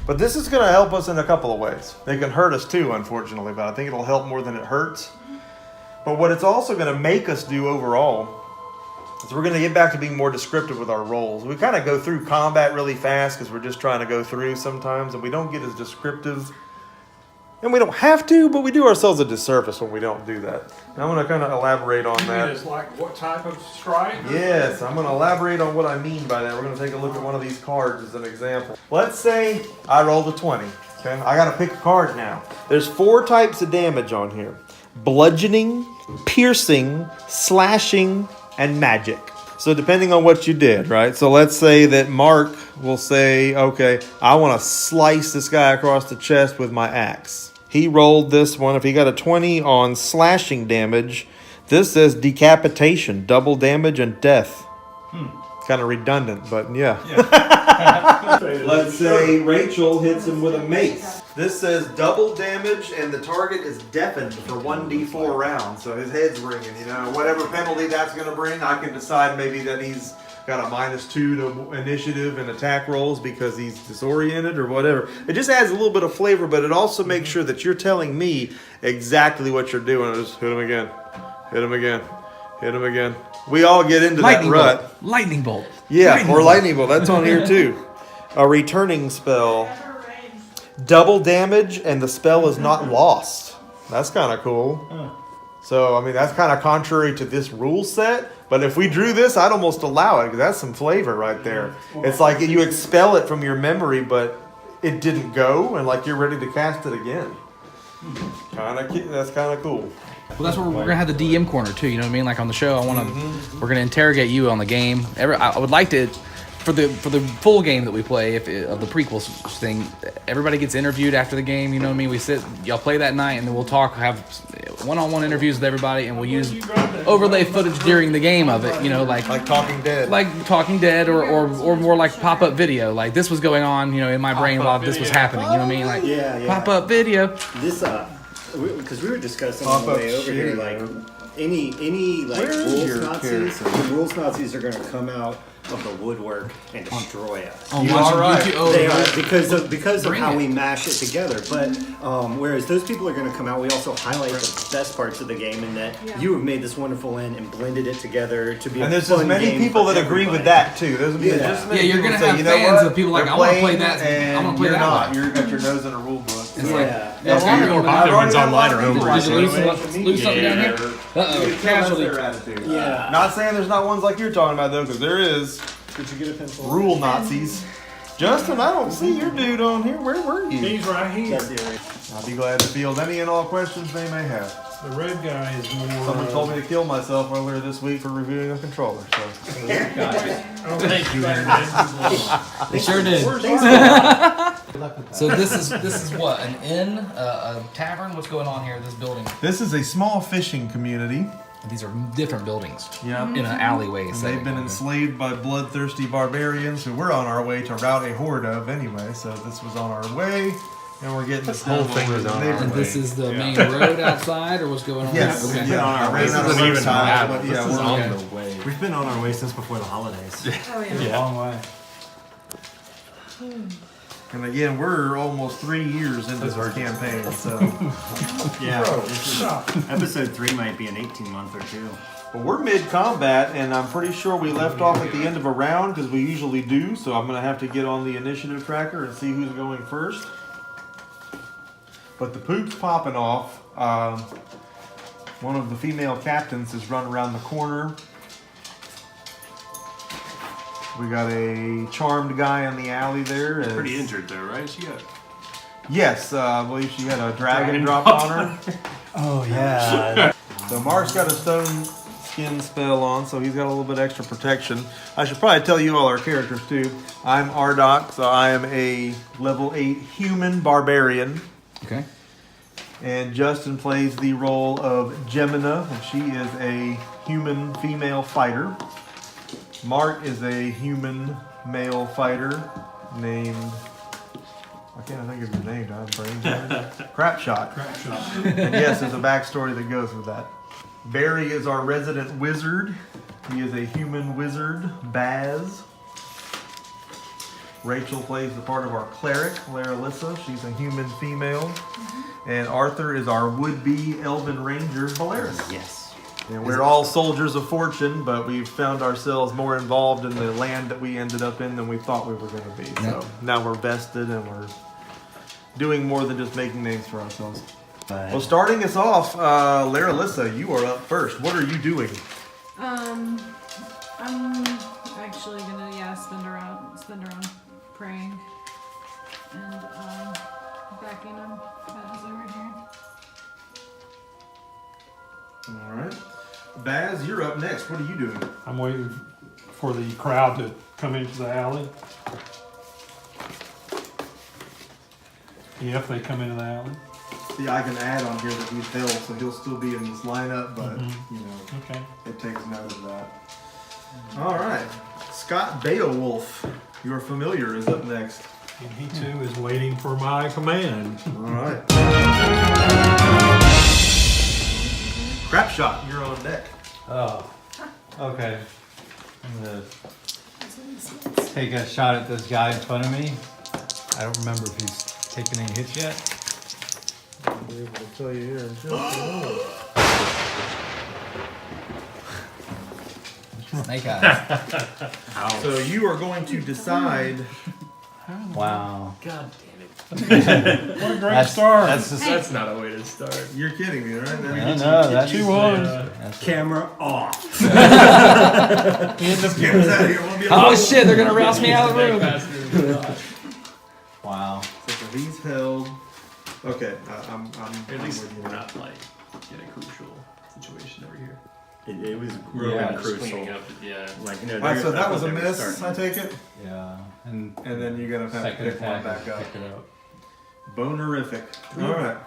But this is going to help us in a couple of ways. It can hurt us too, unfortunately, but I think it'll help more than it hurts. But what it's also going to make us do overall is we're going to get back to being more descriptive with our roles. We kind of go through combat really fast because we're just trying to go through sometimes, and we don't get as descriptive. And we don't have to, but we do ourselves a disservice when we don't do that. And I'm going to kind of elaborate on that. It's like what type of strike? Yes, I'm going to elaborate on what I mean by that. We're going to take a look at one of these cards as an example. Let's say I rolled a 20. Okay, I got to pick a card now. There's 4 types of damage on here: bludgeoning, piercing, slashing, and magic. So depending on what you did, right? So let's say that Mark will say, okay, I want to slice this guy across the chest with my axe. He rolled this one. If he got a 20 on slashing damage, this says decapitation, double damage, and death. Kind of redundant, but yeah. Let's say Rachel hits him with a mace. This says double damage, and the target is deafened for 1d4 rounds. So his head's ringing. You know, whatever penalty that's going to bring, I can decide maybe that he's got a -2 to initiative and attack rolls because he's disoriented or whatever. It just adds a little bit of flavor, but it also makes sure that you're telling me exactly what you're doing. Just hit him again, hit him again, hit him again. We all get into that rut. Lightning bolt. Yeah, or lightning bolt. That's on here too. A returning spell. Double damage and the spell is not lost. That's kind of cool. So, I mean, that's kind of contrary to this rule set. But if we drew this, I'd almost allow it because that's some flavor right there. It's like you expel it from your memory, but it didn't go, and like you're ready to cast it again. That's kind of cool. Well, that's where we're gonna have the DM corner too. You know what I mean? Like on the show, we're gonna interrogate you on the game. I would like to. For the full game that we play, of the prequel thing, everybody gets interviewed after the game. You know what I mean? Y'all play that night, and then we'll have one-on-one interviews with everybody, and we'll use overlay footage during the game of it. You know, like Talking Dead, or more like pop-up video. Like this was going on, you know, in my brain while this was happening. You know what I mean? Like pop-up video. This because we were discussing on the way over here, like any like rules Nazis. The rules Nazis are going to come out of the woodwork and destroy us. You are right. They are because of how we mash it together. But whereas those people are going to come out, we also highlight the best parts of the game, and that you have made this wonderful end and blended it together to be. And a there's fun as many game people for that agree with that too. There's You're gonna have fans of people like, I want to play that. I want to play you're that. Not. You're got your nose in a rule book. It's like Other ones online are over. Did you lose something down here? Casualty. Yeah. Not saying there's not ones like you're talking about though, because there is. Did you get a pencil? Rule Nazis. Justin, I don't see your dude on here. Where were you? He's right here. I'll be glad to field any and all questions they may have. The red guy is more. Someone told me to kill myself earlier this week for reviewing a controller. So. Oh, thank you, They sure did. So this is what, an inn, a tavern? What's going on here? This building. This is a small fishing community. These are different buildings. Yeah. In an alleyway. And they've been enslaved by bloodthirsty barbarians who we're on our way to rout a horde of anyway. So this was on our way, and we're getting this whole thing was on our way. And this is the main road outside, or what's going on? Yes. Okay. We've been on our way. This isn't even time, but yeah, this is we're on okay. the way. We've been on our way since before the holidays. Yeah. Long way. And again, we're almost 3 years into this campaign, so. Yeah. Episode 3 might be an 18-month or 2. Well, we're mid-combat, and I'm pretty sure we left off at the end of a round, because we usually do, so I'm going to have to get on the initiative tracker and see who's going first. But the poop's popping off. One of the female captains has run around the corner. We got a charmed guy in the alley there. Pretty injured though, right? She got. Yes, I believe she had a dragon drop on her. Oh, yeah. So Mark's got a stone skin spell on, so he's got a little bit extra protection. I should probably tell you all our characters too. I'm Ardok, so I am a level 8 human barbarian. Okay. And Justin plays the role of Gemina, and she is a human female fighter. Mark is a human male fighter named, I can't think of your name, John. Crapshot. And yes, there's a backstory that goes with that. Barry is our resident wizard. He is a human wizard, Baz. Rachel plays the part of our cleric, Laralissa. She's a human female. And Arthur is our would-be elven ranger, Valeris. Yes. And we're all soldiers of fortune, but we've found ourselves more involved in the land that we ended up in than we thought we were going to be. So now we're vested and we're doing more than just making names for ourselves. Well, starting us off, Laralissa, you are up first. What are you doing? I'm actually gonna spend around praying and backing him as over here. All right. Baz, you're up next. What are you doing? I'm waiting for the crowd to come into the alley. If they come into the alley. See, I can add on here that he's held, so he'll still be in this lineup, but, you know, Okay. it takes note of that. All right. Scott Beowulf, your familiar, is up next. And he too is waiting for my command. All right. Crap shot, you're on deck. Oh, okay. I'm gonna take a shot at this guy in front of me. I don't remember if he's taken any hits yet. I'll be able to tell you here in just a moment. Snake eyes. So you are going to decide. Wow. God damn it. What a great start. That's not a way to start. You're kidding me, right? No, that's She was. That's Camera off. Camera's out here. We'll be Oh shit, they're gonna rouse me out of the room. wow. So he's held. Okay, I'm At least with you. we're not like in a crucial situation over here. It was really Yeah, Just crucial. cleaning up, yeah. Like, you know, All right, so they're- that was a they're miss, starting. I take it? Yeah. And And then you're going to have to second pick one attack back is up. pick it up. Bonerific. All right.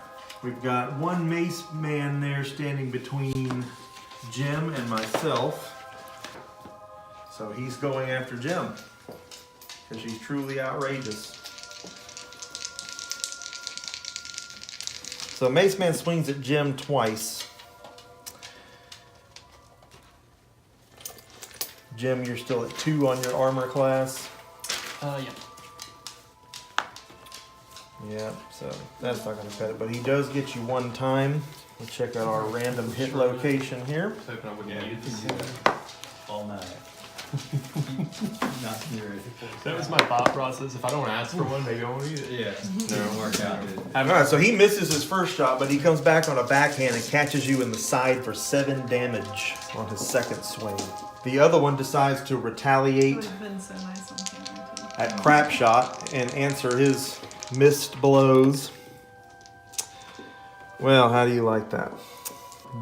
We've got one mace man there standing between Jim and myself. So he's going after Jim. Because she's truly outrageous. So mace man swings at Jim twice. Jim, you're still at 2 on your armor class. Yeah. Yeah, so that's not going to cut it, but he does get you 1 time. We'll check out our random hit location here. I was hoping I wouldn't need this. All night. Not near it. That was my thought process. If I don't ask for one, maybe I won't eat it. Yeah. Didn't work out. All right, so he misses his first shot, but he comes back on a backhand and catches you in the side for 7 damage on his second swing. The other one decides to It retaliate would have been so nice on camera too. at crap shot and answer his missed blows. Well, how do you like that?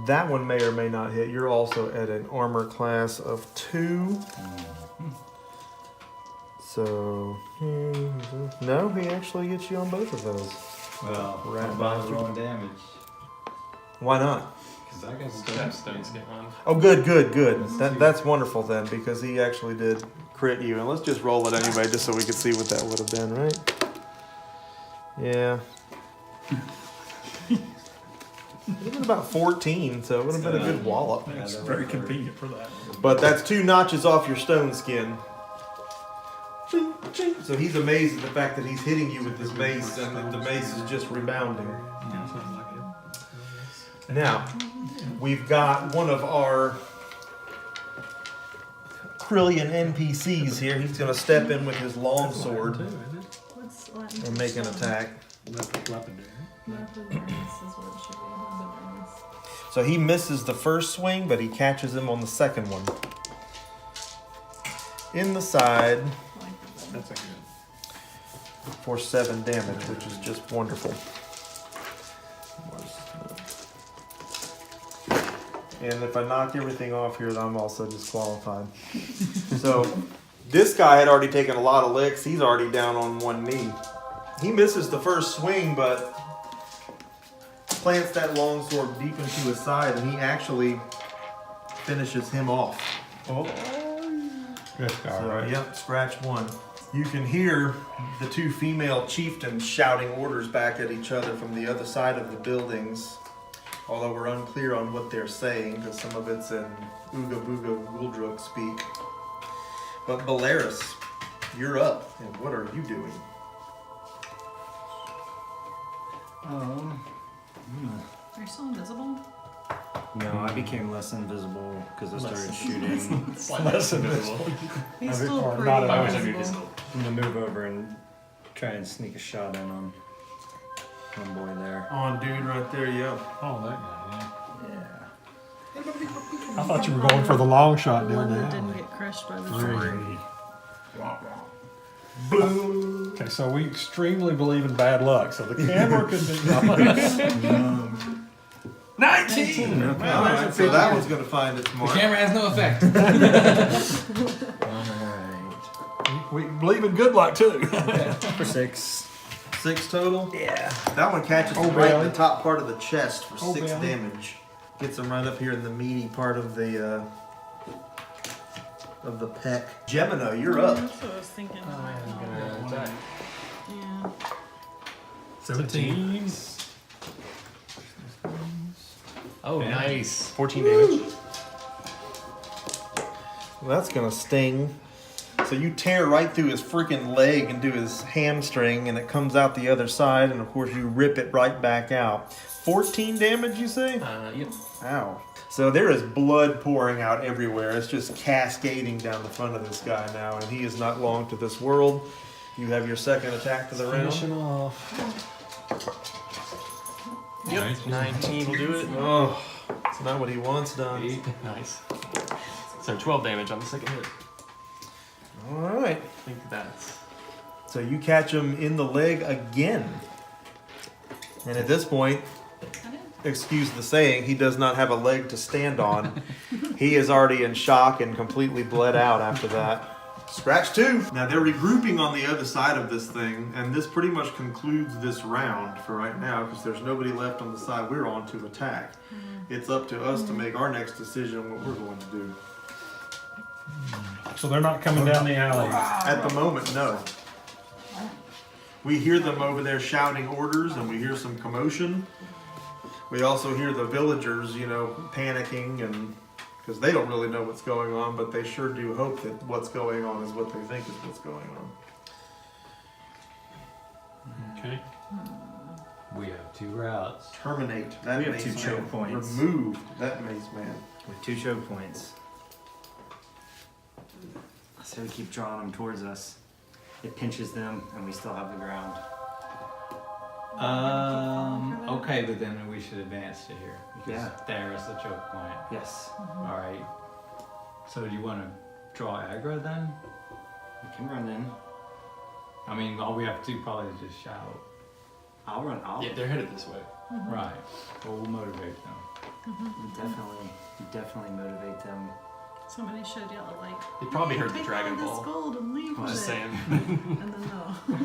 That one may or may not hit. You're also at an armor class of 2. So, no, he actually gets you on both of those. Well, Rat what about bastard. rolling damage? Why not? Because I got Have stone skin on. Oh, good. That's wonderful then, because he actually did crit you. And let's just roll it anyway, just so we can see what that would have been, right? Yeah. It would have been about 14, so it would have been a good wallop. It's very convenient for that. But that's 2 notches off your stone skin. Ching, ching. So he's amazed at the fact that he's hitting you with this mace, and that the mace is just rebounding. Now, we've got one of our Krillian NPCs here. He's going to step in with his longsword What's Latin? and make an attack. Legendary. Leopardus is what it should be. Leopardus. So he misses the first swing, but he catches him on the second one. In the side I like that. That's a good. for 7 damage, which is just wonderful. And if I knock everything off here, I'm also disqualified. So this guy had already taken a lot of licks. He's already down on 1 knee. He misses the first swing, but plants that longsword deep into his side, and he actually finishes him off. Oh. Good start, So, right? yep, scratch 1. You can hear the 2 female chieftains shouting orders back at each other from the other side of the buildings. Although we're unclear on what they're saying, because some of it's in Ooga Booga Gooldruk speak. But Belarus, you're up, and what are you doing? Are you still invisible? No, I became less invisible because I started shooting. It's like less invisible. He's Every still part, pretty not I wish I invisible. could invisible. I'm gonna move over and try and sneak a shot in on one boy there. On dude right there, yeah. Oh, that guy, yeah. Yeah. I thought you were going for the long shot The down one the that didn't alley. get crushed by the train. Okay, so we extremely believe in bad luck, so the camera could be. 19! All right, so that one's going to find its The mark. camera has no effect. Alright. We believe in good luck too. For 6. 6 total? Yeah. That one catches him Oh, right in Bailey. the top part of the chest for Oh, 6 Bailey. damage. Gets him right up here in the meaty part of the peck. Gemino, you're up. That's what I was thinking. I'm gonna attack. Yeah. 17. Oh, nice. 14 damage. Well, that's gonna sting. So you tear right through his freaking leg and do his hamstring, and it comes out the other side, and of course you rip it right back out. 14 damage, you say? Yep. Ow. So there is blood pouring out everywhere. It's just cascading down the front of this guy now, and he is not long to this world. You have your second attack to the Finish round. him off. Yep. 19 will do it. Oh, it's not what he wants done. 8. Nice. So 12 damage on the second hit. All right. I think that's. So you catch him in the leg again. And at this point, excuse the saying, he does not have a leg to stand on. He is already in shock and completely bled out after that. Scratch 2. Now they're regrouping on the other side of this thing, and this pretty much concludes this round for right now because there's nobody left on the side we're on to attack. It's up to us to make our next decision what we're going to do. So they're not coming down the alley. At the moment, no. We hear them over there shouting orders, and we hear some commotion. We also hear the villagers, panicking, and because they don't really know what's going on, but they sure do hope that what's going on is what they think is what's going on. Okay. We have 2 routes. Terminate that We have mace 2 choke man. points. Remove that mace man. With 2 choke points. So we keep drawing them towards us. It pinches them, and we still have the ground. Okay, but then we should advance to here because Yeah. there is the choke point. Yes. All right. So do you want to draw aggro then? We can run in. I mean, all we have to do probably is just shout. I'll run. Yeah, they're headed this way. Right. Well, we'll motivate them. Definitely motivate them. Somebody should yell like, They probably "Hey, heard the take Dragon all this Ball. gold and leave I'm with just it." saying. And then no.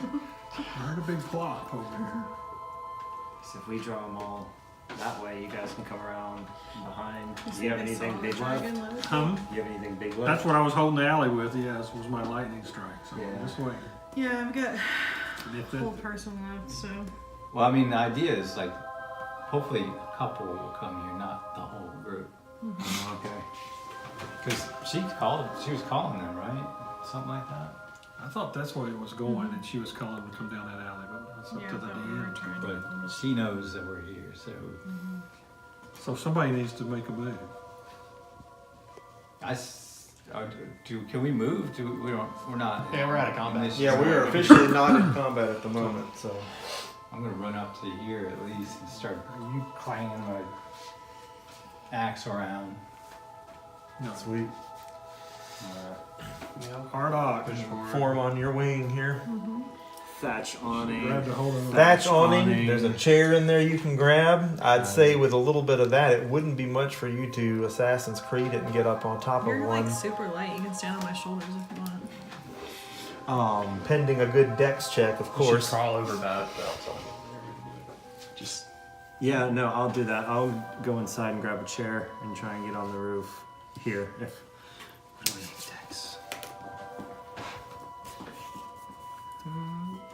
Heard a big plot over here. So if we draw them all that way, you guys can come around behind. Do see you have they anything saw the big left? dragon levitate? Huh? Do you have anything big left? That's what I was holding the alley with, yes, was my lightning strike. So Yeah. just wait. Yeah, I've got And if full it, person left, so. Well, I mean, the idea is like, hopefully a couple will come here, not the whole group. Okay. Because she was calling them, right? Something like that. I thought that's where it was going, and she was calling them to come down that alley, but that's up Yeah, to I the thought we were DM. trying to But get them. she knows that we're here, so So somebody needs to make a move. can we move? We're not. Yeah, we're out of combat. in this- Yeah, we are officially not in combat at the moment, so. I'm gonna run up to here at least and start clanging my axe around. No. Sweet. Hard ox. Form on your wing here. Thatch awning. Grab the hold of Thatch awning. awning. There's a chair in there you can grab. I'd say with a little bit of that, it wouldn't be much for you to Assassin's Creed it and get up on top of You're one. like super light. You can stand on my shoulders if you want. Pending a good dex check, of We should course. crawl over that. Just. Yeah, no, I'll do that. I'll go inside and grab a chair and try and get on the roof here. What do I need dex?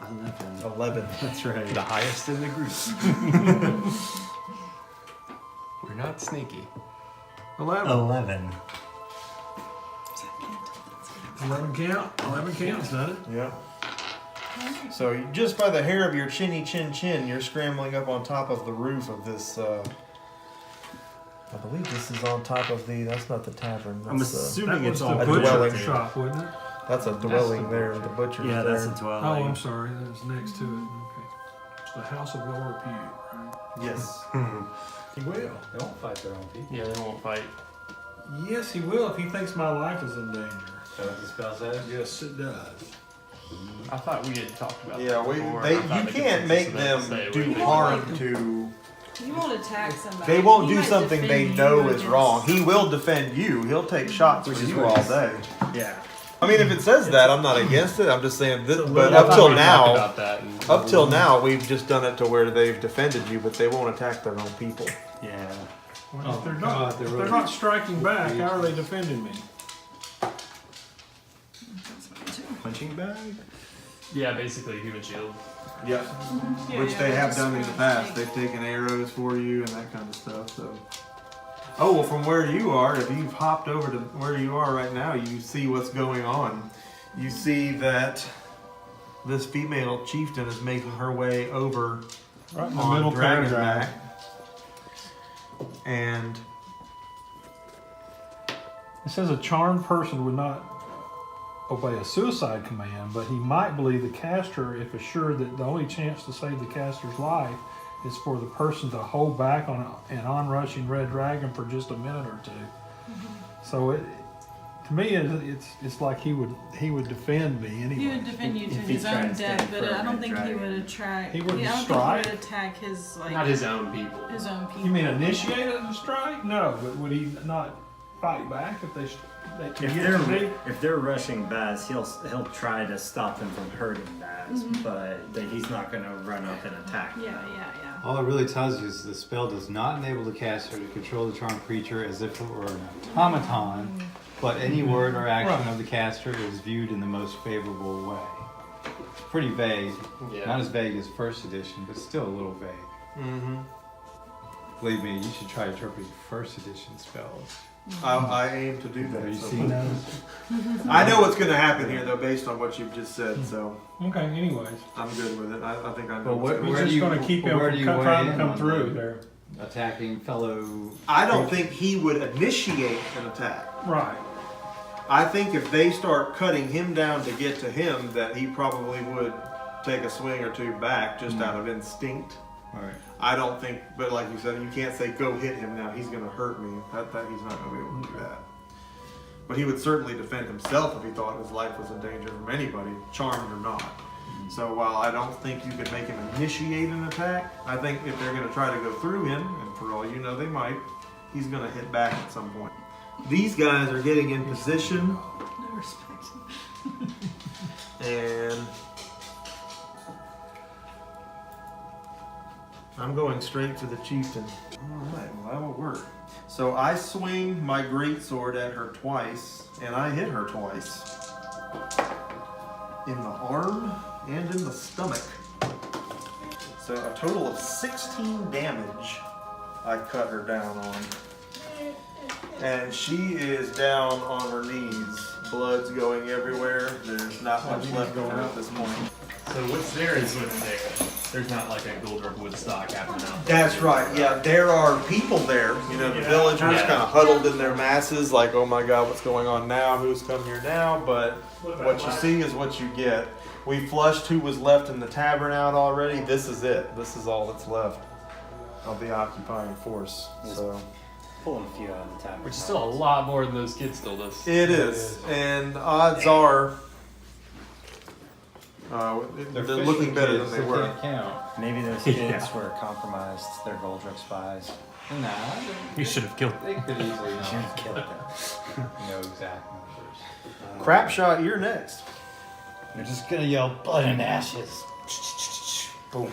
11. 11. That's right. The highest in the group. not sneaky. 11. 11. 11 count. 11 counts, doesn't it? Yeah. So just by the hair of your chinny chin, you're scrambling up on top of the roof of this. I believe this is on top of the. That's not the tavern. That's, I'm assuming That it's was all the a dwelling. butcher shop, wasn't it? that's a dwelling there. The butcher's Yeah, there. that's a Oh, dwelling. I'm sorry. That was next to it. Okay. It's the House of Well Repute, right? Yes. He will. They won't fight their own people. Yeah, they won't fight. Yes, he will if he thinks my life is in danger. Is that what the spell says? Yes, it does. I thought we had talked about Yeah, that before. they I thought you the can't consensus make of that them say do we- harm to. You won't attack somebody. They won't He do might something they defend know you is against- wrong. He will defend you. He'll take shots Which for is you what all he's- day. Yeah. I mean, if it says that, I'm not against it. I'm just saying that. But I up thought till we talked now, about that and- up till now, we've just done it to where they've defended you, but they won't attack their own people. Yeah. Well, Oh, if they're God, not, they're if they're really- not striking back, how are they defending me? Punching bag? Yeah, basically human shield. Yep. Yeah, Which yeah, they have just done in the past. They've taken arrows for you and that kind of stuff. So. Oh well, from where you are, if you've hopped over to where you are right now, you see what's going on. You see that this female chieftain is making her way over Right in the on middle Dragonback, paragraph. and It says a charmed person would not obey a suicide command, but he might believe the caster if assured that the only chance to save the caster's life is for the person to hold back on an onrushing red dragon for just a minute or two. So it, to me, it's like he would defend me anyway. He would defend you to If he his tried own to death, stand but for a I don't red think he dragon. would attract. He wouldn't I don't strike? think he would attack his like Not his own people. his own people. You mean initiate a strike? No, but would he not fight back if they can If get to me? they're rushing Baz, he'll try to stop them from hurting Baz, but he's not going to run up and attack. Yeah, them. yeah, yeah. All it really tells you is the spell does not enable the caster to control the charmed creature as if it were an automaton, but any word or action Right. of the caster is viewed in the most favorable way. It's pretty vague. Yeah. Not as vague as first edition, but still a little vague. mm-hmm. Believe me, you should try interpreting first edition spells. I aim to do Have that. you So. seen those? I know what's going to happen here, though, based on what you've just said. So Okay, anyways. I'm good with it. I think I know. But what's what- gonna He's where happen. just going to keep him where from do you weigh trying to in come on through that? there. Attacking fellow. I don't think he would initiate an attack. Right. I think if they start cutting him down to get to him, that he probably would take a swing or two back just out of instinct. Alright. I don't think, but like you said, you can't say go hit him now. He's going to hurt me. That he's not going to be able to do that. But he would certainly defend himself if he thought his life was in danger from anybody, charmed or not. So while I don't think you could make him initiate an attack, I think if they're going to try to go through him, and for all you know they might, he's going to hit back at some point. These guys are getting in position, No respect. and I'm going straight to the chieftain. All right, well that will work. So I swing my greatsword at her twice, and I hit her twice. In the arm and in the stomach. So a total of 16 damage I cut her down on. And she is down on her knees. Blood's going everywhere. There's not much left of her at this point. So what's there is what's there. There's not like a gold or Woodstock after now. That's right. Yeah, there are people there. You know, the villagers Yeah. kind of huddled in their masses, like, oh my God, what's going on now? Who's come here now? But what you see is what you get. We flushed who was left in the tavern out already. This is it. This is all that's left of the occupying force. So Pulling a few out of the tavern. Which is still a lot more than those kids told us. it is, and odds are they're looking better than they were. Can't count. Maybe those kids were compromised. They're Goldrick spies. Nah, You should have killed they could easily Should have not killed them. know exact numbers. Crap shot, you're next. They're just gonna yell blood and ashes. Boom.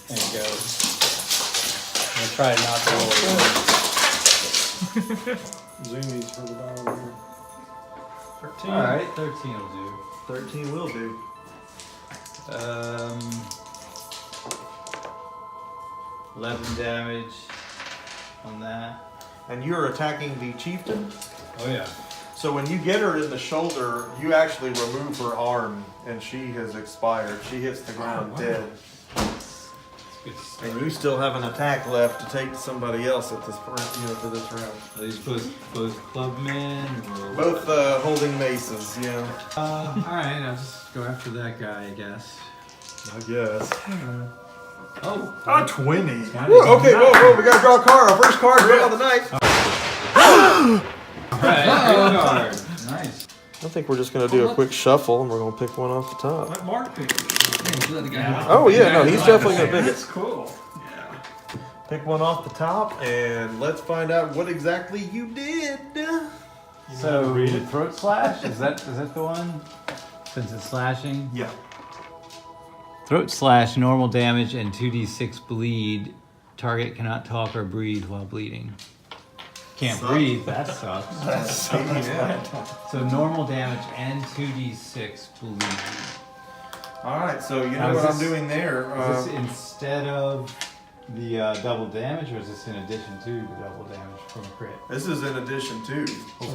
There you go. I'm gonna try not to roll. Zoomies for the bottom here. 13. Alright, 13 will do. 13 will do. 11 damage. on that. And you're attacking the chieftain. Oh yeah. So when you get her in the shoulder, you actually remove her arm, and she has expired. She hits the ground dead. Good stuff. And you still have an attack left to take somebody else at this point, for this round. Are these both clubmen? Or Both holding maces, yeah. Alright, I'll just go after that guy, I guess. I guess. Oh! 20. Okay, whoa, we gotta draw a card. Our first card of the night. Alright, good card. Nice. I think we're just gonna do a quick shuffle, and we're gonna pick one off the top. Let Mark pick it. Oh yeah, no, he's definitely gonna pick That's it. cool. Pick one off the top, and let's find out what exactly you did. So, throat slash? Is that the one? Since it's slashing? Yeah. Throat slash, normal damage, and 2d6 bleed. Target cannot talk or breathe while bleeding. Can't Sucks. breathe, that sucks. Yeah. So normal damage and 2d6 bleed. All right, so you Now, know is what I'm this- doing there. Is this instead of the double damage, or is this in addition to the double damage from a crit? This is in addition to.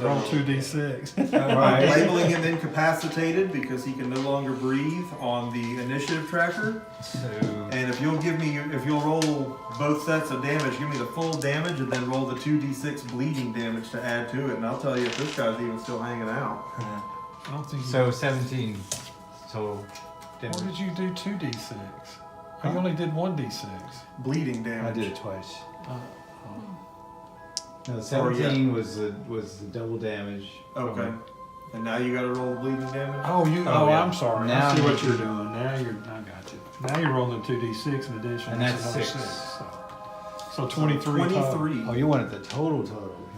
Roll 2d6. I'm labeling him incapacitated because he can no longer breathe on the initiative tracker. So, And if you'll roll both sets of damage, give me the full damage, and then roll the 2d6 bleeding damage to add to it, and I'll tell you if this guy's even still hanging out. I don't think so 17 total Why damage. did you do 2d6? I only did 1d6. Bleeding I damage. did it twice. Oh. No, 17 was the double damage. Okay. And now you gotta roll the bleeding damage? Oh, yeah. I'm sorry. Now I see what you- you're doing. I got you. Now you're rolling 2d6 in addition. And This that's is another 6. So 23. total. 23. Oh, you wanted the total.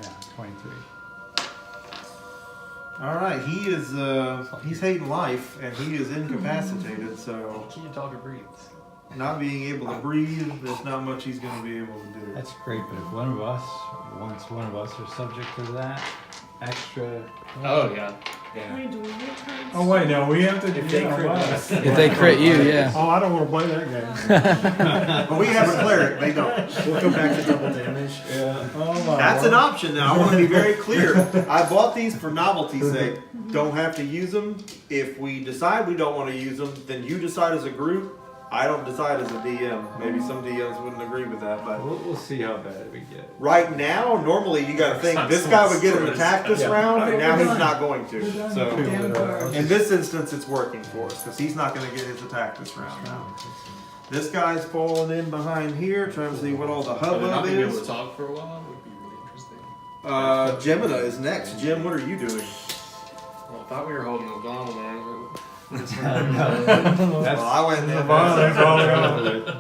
Yeah, 23. Alright, he is, he's hating life, and he is incapacitated, so Can't talk or breathe. not being able to breathe, there's not much he's gonna be able to do. That's great, but if one of us are subject to that extra. Oh yeah. Wait, do we get turns? Oh, wait, no, we have to. If they crit us. If they crit you, yeah. Oh, I don't want to play that game. But we have a cleric, they don't. We'll go back to double damage. Oh, my That's an word. option now. I want to be very clear. I bought these for novelty's sake. Don't have to use them. If we decide we don't want to use them, then you decide as a group. I don't decide as a DM. Maybe some DMs wouldn't agree with that, but We'll see how bad we get. right now, normally you got to think this guy would get an attack this round, and now he's not going to. So in this instance, it's working for us because he's not going to get his attack this round now. This guy's falling in behind here, trying to see what all the Not hubbub being able to is. talk for a while would be really interesting. Gemina is next. Jim, what are you doing? Well, I thought we were holding Obama, man. That's Well, I went in. Violence.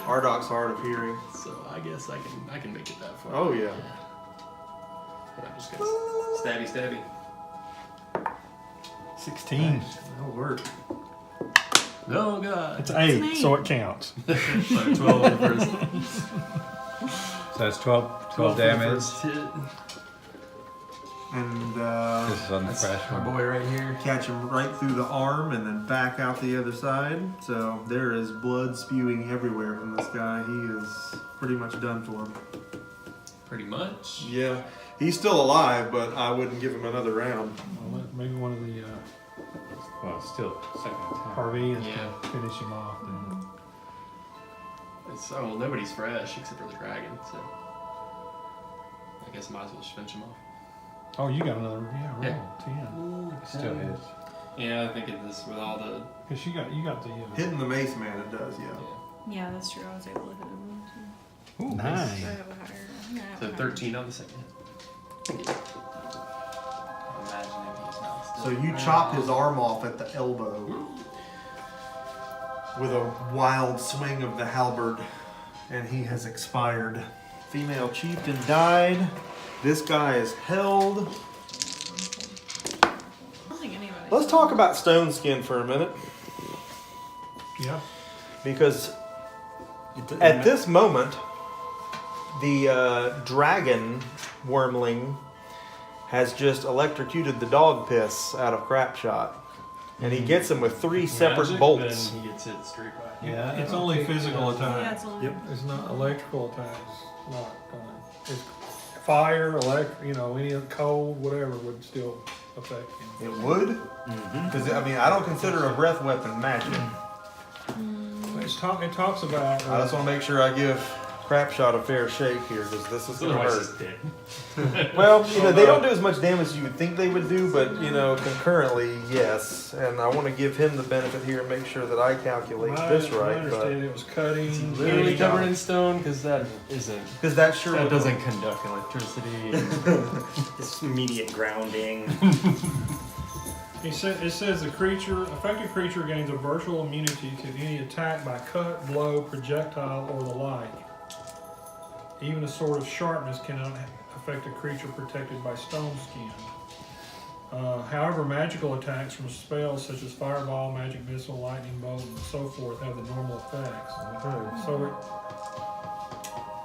Ardok's hard of hearing. So I guess I can make it that far. Oh yeah. But I'm just gonna stabby. 16. That'll work. Oh god. It's 8, so it counts. So 12 on the first. So that's 12 for the damage. first hit. And This is on the That's fresh my one. boy right here. catch him right through the arm and then back out the other side. So there is blood spewing everywhere from this guy. He is pretty much done for. Pretty much. Yeah. He's still alive, but I wouldn't give him another round. Maybe one of the Well, still second attack. RV is Yeah. to finish him off. Then. Well, nobody's fresh except for the dragon, so I guess I might as well just finish him off. Oh, you got another. Yeah, roll Yeah. 10. Still hits. Yeah, I think it is with all the. Because you got the. Hitting the mace man, it does, yeah. Yeah, that's true. I was able to hit him too. Ooh, So I nice. have a higher. Yeah, I have So a higher. 13 on the second hit. Imagine if he's not So still you around. chop his arm off at the elbow with a wild swing of the halberd, and he has expired. Female chieftain died. This guy is held. I don't think anybody. Let's talk about Stone Skin for a minute, Yeah. because at this moment, the dragon wormling has just electrocuted the dog piss out of Crapshot, and he gets him with 3 separate Magic, bolts. Then he gets hit straight by. Yeah, it's only physical Yeah, attack. it's only. It's not electrical attacks. Not gonna. is fire, electric, any cold, whatever would still affect him. It would? Because, I mean, I don't consider a breath weapon magic. It talks about. I just want to make sure I give Crapshot a fair shake here, because this is going to Otherwise, hurt. it's dead. Well, they don't do as much damage as you would think they would do, but, concurrently, yes. And I want to give him the benefit here and make sure that I calculate this I right. understand it was cutting. Literally covered in stone, because that isn't. Because that sure That would doesn't conduct electricity. It's immediate grounding. It says the affected creature gains a virtual immunity to any attack by cut, blow, projectile, or the like. Even a sword of sharpness cannot affect a creature protected by stone skin. However, magical attacks from spells such as fireball, magic missile, lightning bolt, and so forth have the normal effects. So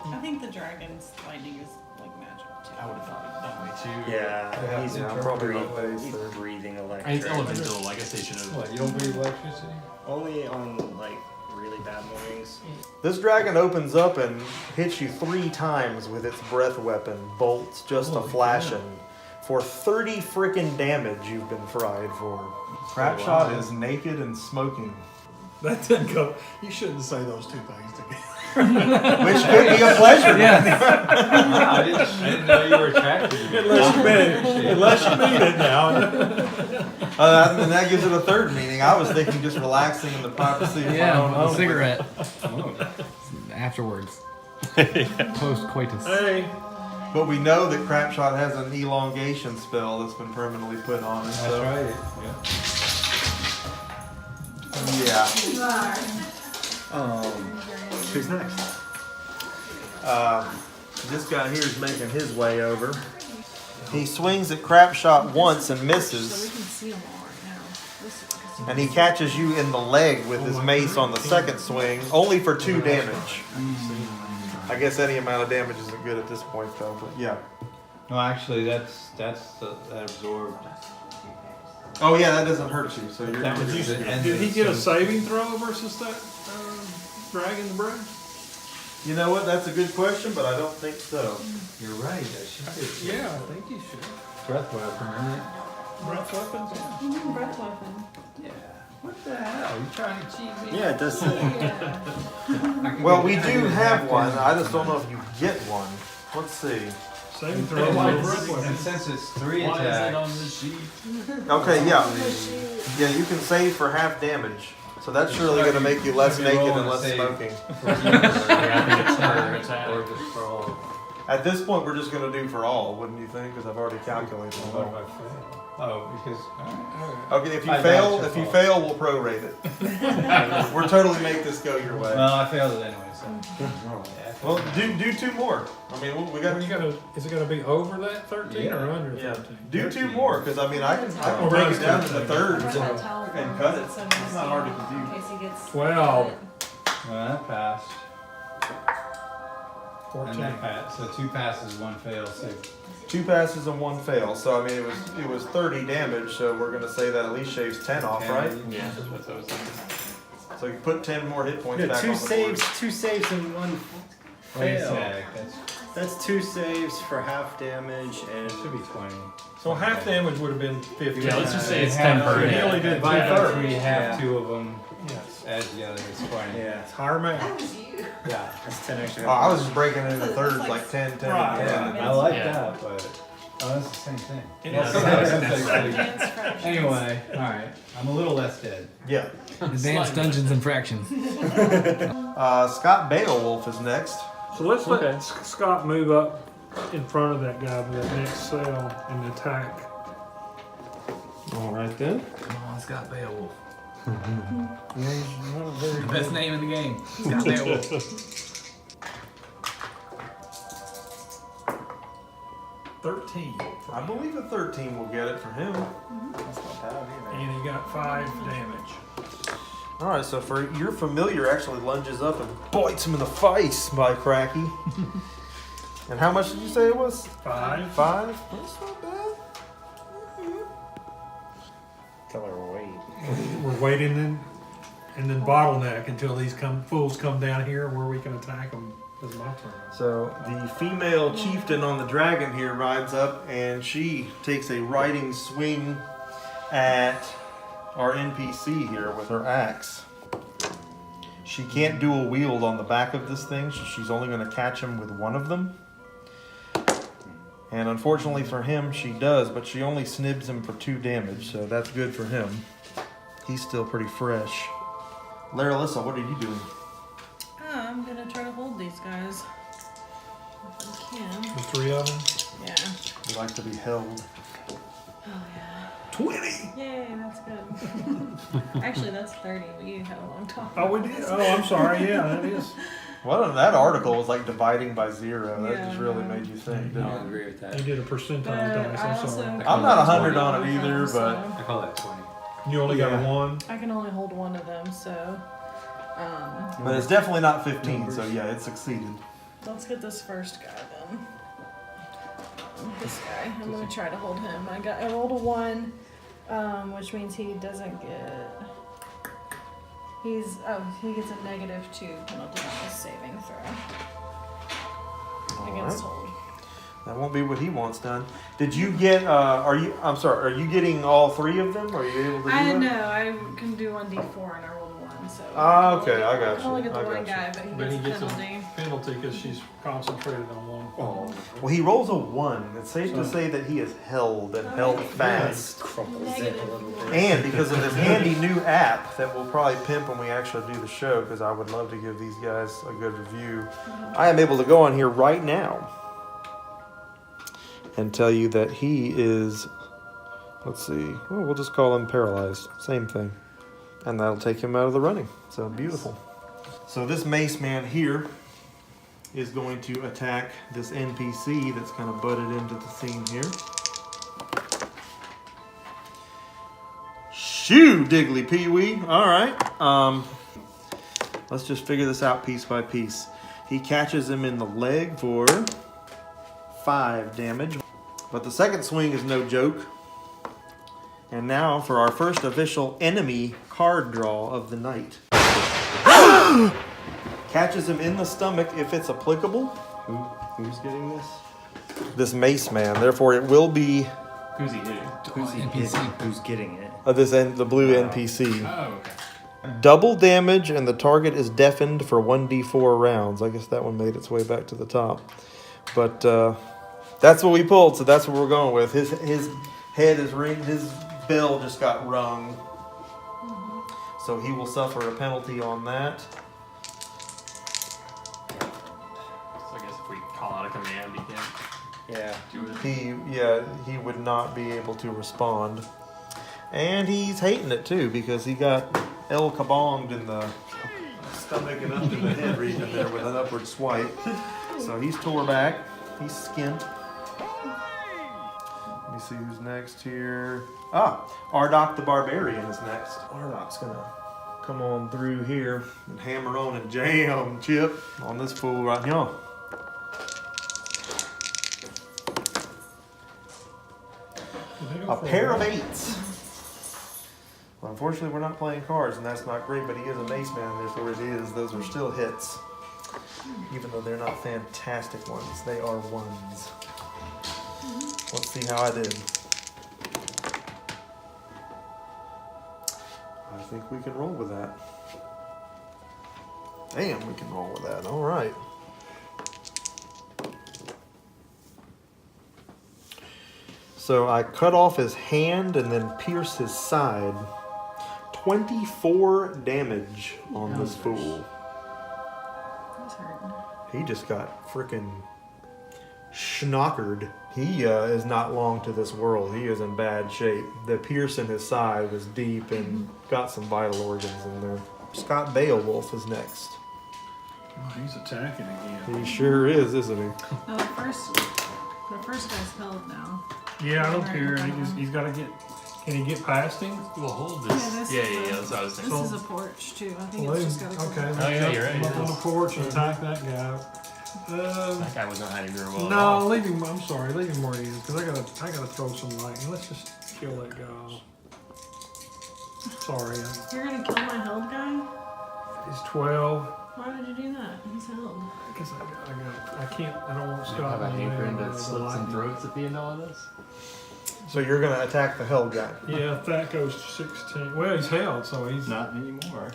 I think the dragon's lightning is like magic too. I would have thought it that way too. Yeah, he's I'm probably breathing, not based he's there. breathing I mean, it's electric. elemental. I guess they should have. What, you don't breathe electricity? Only on like really bad mornings. This dragon opens up and hits you 3 times with its breath weapon, bolts just a flashing. For 30 frickin' damage you've been fried for. Crapshot is naked and smoking. that didn't go. You shouldn't say those two things together. Which could be a pleasure. Yeah. I didn't know you were attracted to me. Unless you mean it now. And that gives it a third meaning. I was thinking just relaxing in the privacy of my Yeah, own a home. cigarette. Afterwards. Post coitus. Hey, But we know that Crapshot has an elongation spell that's been permanently put on it. That's So, right. yeah. Who's next? This guy here is making his way over. He swings at Crapshot once and So we misses, can see them all right now. This is and he catches you in the leg with his mace on the second swing, only for 2 damage. I guess any amount of damage isn't good at this point, though. But yeah. No, actually, that absorbed. Oh yeah, that doesn't hurt you. So you're. That was you're just- good. did he get a saving throw versus that dragon's breath? You know what? That's a good question, but I don't think so. You're right. I should Yeah, I think you should. breath weapon, isn't it? Breath weapons. Yeah. breath weapon. Yeah. What the hell? You trying to cheat me? Yeah, it does say. Yeah. Well, we do have one. I just don't know if you get one. Let's see. Saving throw for a breath weapon. And since it's 3 Why is it attacks, on the sheet? Okay, yeah, you can save for half damage. So that's surely going to make you less naked and less smoking. Yeah, I think it's per attack. or just for all. At this point, we're just going to do for all, wouldn't you think? Because I've already calculated it What if all. I fail? Oh, because. Alright. Okay, if you I fail, gotcha. if you fail, we'll prorate it. We'll totally make this go your way. Well, I failed it anyway, so. Yeah, Well, do 2 more. I mean, we got. Is it gonna be over that 13 or under Yeah, 13? do 2 more because I mean I can Oh, break right. it down into thirds Where's and that towel from? cut it. It's so It's not hard to nasty. compute. In case he gets 12. Well, that passed. 14. And that passed. So 2 passes, 1 fails. So 2 passes and 1 fail. So I mean it was 30 damage. So we're gonna say that at least shaves 10 off, right? Yeah, that's what I was thinking. So you put 10 more hit points Yeah, back 2 on the board. saves, 2 saves and 1 wait a fail. sec. That's 2 saves for half damage It and should be 20. So half damage would have been 15. Yeah, let's just say it's Half 10 per He hit. only did If I have 2/3. 3, half Yeah. 2 of them Yes. add together, it's 20. yeah, It's higher math. Yeah. that's 10 extra. Oh, I was just breaking it into thirds like 10, 10, Right. and 10. Yeah, I like Yeah. that, but that's the same thing. Yeah. advanced fractions. Anyway, alright. I'm a little less dead. Yeah. Advanced Dungeons and Fractions. Scott Beowulf is next. So let's let Okay. Scott move up in front of that guy with that next cell and attack. All right then. Come on, Scott Beowulf. Yeah, he's not a very The best name in the game. Scott Beowulf. 13. I believe a 13 will get it for him. That's not bad either. And he got 5 damage. All right, so for your familiar actually lunges up and bites him in the face by Cracky. And how much did you say it was? 5. 5? That's not bad. Tell her wait. We're waiting and then bottleneck until these fools come down here where we can attack them That's my turn. So the female chieftain on the dragon here rides up and she takes a riding swing at our NPC here with her axe. She can't dual wield on the back of this thing, so she's only going to catch him with one of them. And unfortunately for him, she does, but she only snibs him for 2 damage, so that's good for him. He's still pretty fresh. Laralissa, what are you doing? I'm gonna try to hold these guys. If I can. The 3 of them. Yeah. You like to be held. Oh yeah. 20! Yay, that's good. Actually, that's 30. We had a long talk. Oh, we did. Oh, I'm sorry. Yeah, that is. Well, that article was like dividing by 0. That Yeah, just really I know. made you think, didn't I'll it? agree with that. You did a percentile But dice. I I'm also. sorry. I'm not 100 on it with either, them, but- so I call that 20. You only got Yeah. 1. I can only hold one of them. So. But it's definitely not 15, so yeah, it succeeded. Let's get this first guy then. This guy. I'm gonna try to hold him. I rolled a 1, which means he doesn't get. He gets a -2 penalty on his saving throw against hold. That won't be what he wants done. Did you get, are you getting all 3 of them? Are you able to do I that? know I can do 1d4 and I rolled a 1, so. Ah, okay, I got I can only you. get the I one got you. guy, but he But he gets gets a a penalty. penalty because she's concentrated on one. Oh, Well, he rolls a 1. It's safe to say that he is held and held fast. crumples it a little bit. And because of this handy new app that we'll probably pimp when we actually do the show, because I would love to give these guys a good review, I am able to go on here right now and tell you that he is, let's see, oh, we'll just call him paralyzed. Same thing. And that'll take him out of the running. So beautiful. So this mace man here is going to attack this NPC that's kind of butted into the scene here. Shoo, Diggly Pee-wee. All right. Let's just figure this out piece by piece. He catches him in the leg for 5 damage. But the second swing is no joke. And now for our first official enemy card draw of the night. Catches him in the stomach if it's applicable. Who's getting this? This mace man. Therefore, it will be Who's he hitting? Who's he NPC. hitting? Who's getting it? the blue NPC. Oh, okay. Double damage, and the target is deafened for 1d4 rounds. I guess that one made its way back to the top. But that's what we pulled, so that's what we're going with. His head is ringed. His bell just got rung. So he will suffer a penalty on that. So I guess if we call out a command, he can't Yeah. do it. He would not be able to respond. And he's hating it too, because he got El Kabonged in the stomach and up to the head region there with an upward swipe. So he's tore back. He's skint. Let me see who's next here. Ardok the Barbarian is next. Ardok's gonna come on through here and hammer on and jam Chip on this fool right here. A pair of 8s. Well, unfortunately, we're not playing cards, and that's not great, but he is a mace man, therefore it is. Those are still hits. Even though they're not fantastic ones, they are ones. Let's see how I did. I think we can roll with that. Damn, we can roll with that. All right. So I cut off his hand and then pierce his side. 24 damage on this fool. He's hurting. He just got frickin' schnockered. He is not long to this world. He is in bad shape. The pierce in his side was deep and got some vital organs in there. Scott Beowulf is next. Oh, he's attacking again. He sure is, isn't he? No, the first guy's held now. Yeah, I don't Right, care. in front of He's got to get. Can he get past him? We'll hold Yeah, this. this Yeah, is yeah, a- yeah. That's what I was thinking. This is a porch too. I think Well, it's just got to okay. Oh, yeah, you're right, Up it on the is. porch and attack that guy. That guy was not hiding very well. at No, all. leave him. I'm sorry, leave him where he is because I gotta throw some lightning. Let's just kill that guy. Sorry, You're gonna kill my held guy? he's 12. Why would you do that? He's held. Because I can't. I don't want You Scott. have a in there hankering with to the slit some lightning. throats at the end of all this. So you're gonna attack the hell guy. Yeah, if that goes to 16. Well, he's held, so he's. Not anymore.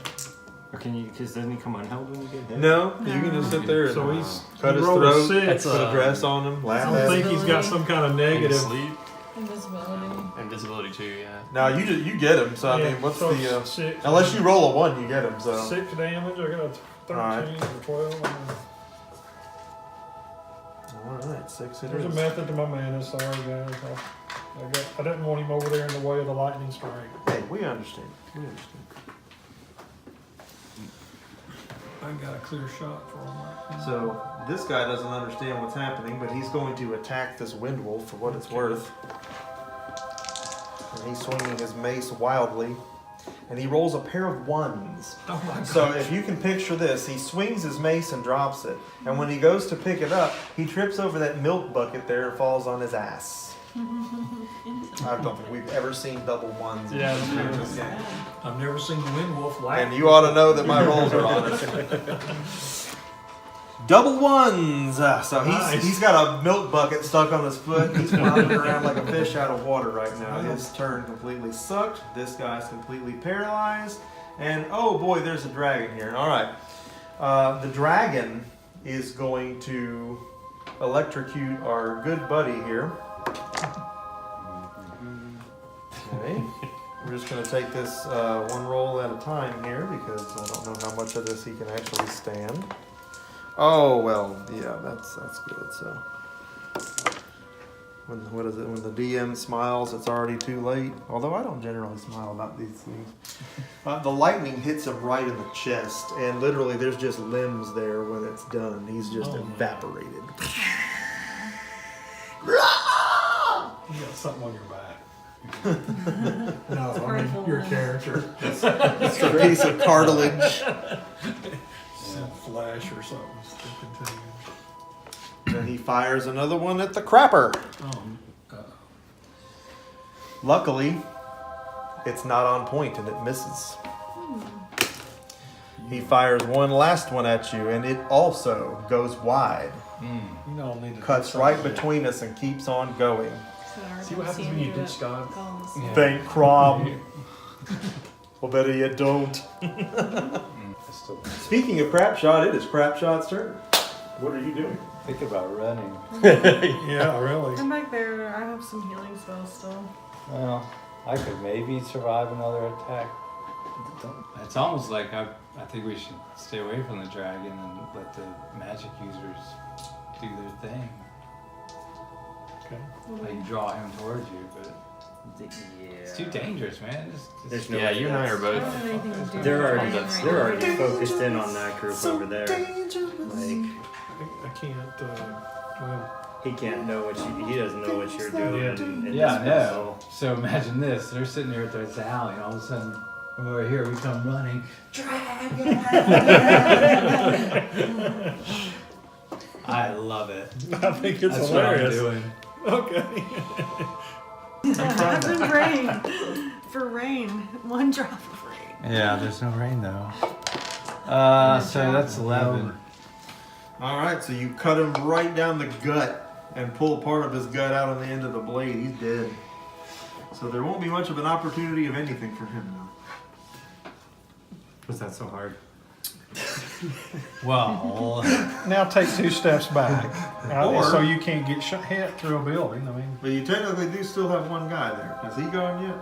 Or can you? Because doesn't he come unheld when you get hit? No, you can just sit there and So he's. cut he his rolled a throat, 6. put a dress on him, laugh I at think him. he's got some kind of negative. Sleep. Invisibility. Invisibility too, yeah. Now you get him. So I Yeah, mean, what's so the 6. unless you roll a 1, you get him. So 6 damage. I got a 13 Alright. or 12. all right, 6 it There's a is. method to my madness. Sorry, guys. I didn't want him over there in the way of the lightning strike. Hey, we understand. We understand. I got a clear shot for him right now. So this guy doesn't understand what's happening, but he's going to attack this wind wolf for what it's worth. And he's swinging his mace wildly, and he rolls a pair of 1s. Oh my god. So if you can picture this, he swings his mace and drops it, and when he goes to pick it up, he trips over that milk bucket there and falls on his ass. I don't think we've ever seen double 1s Yeah, in this game. I've never seen the wind wolf laugh. And you ought to know that my rolls are honest. Double 1s. So Nice. he's got a milk bucket stuck on his foot. He's floundering around like a fish out of water right now. His turn completely sucked. This guy's completely paralyzed. And oh boy, there's a dragon here. All right. The dragon is going to electrocute our good buddy here. Okay. We're just going to take this one roll at a time here because I don't know how much of this he can actually stand. Oh well, yeah, that's good. So when the DM smiles, it's already too late. Although I don't generally smile about these things. The lightning hits him right in the chest, and literally there's just limbs there when it's done. He's just evaporated. You got something on your back. No, I mean your character. It's a piece of cartilage. Some flesh or something sticking to you. Then he fires another one at the crapper. Luckily, it's not on point and it misses. He fires one last one at you, and it also goes wide. You don't need to Cuts right between us and keeps on going. See what happens when you ditch God? Yeah. Thank Crom. Well, better yet, don't. Speaking of Crapshot, it is Crapshot's turn. What are you doing? Think about running. Yeah, really. I'm back there. I have some healing spells still. Well, I could maybe survive another attack. It's almost like I think we should stay away from the dragon and let the magic users do their thing. Okay. Like draw him towards you, but it's too dangerous, man. There's no Yeah, way you and I are I both. don't have anything to do They're with already, it right they're now. already focused in on that group over there. Like, I can't. Well, he can't know what he doesn't know what you're doing. in Yeah, I this know. So imagine this: they're sitting there at their alley, and all of a sudden, from over here, we come running. I love it. I think it's That's hilarious. what I'm doing. Okay. I've been praying for rain. One drop of rain. Yeah, there's no rain though. So that's 11. All right, so you cut him right down the gut and pull part of his gut out on the end of the blade. He's dead. So there won't be much of an opportunity of anything for him now. Was that so hard? Well, Now take 2 steps back, Or- so you can't get hit through a building. I mean, But you technically do still have one guy there. Has he gone yet?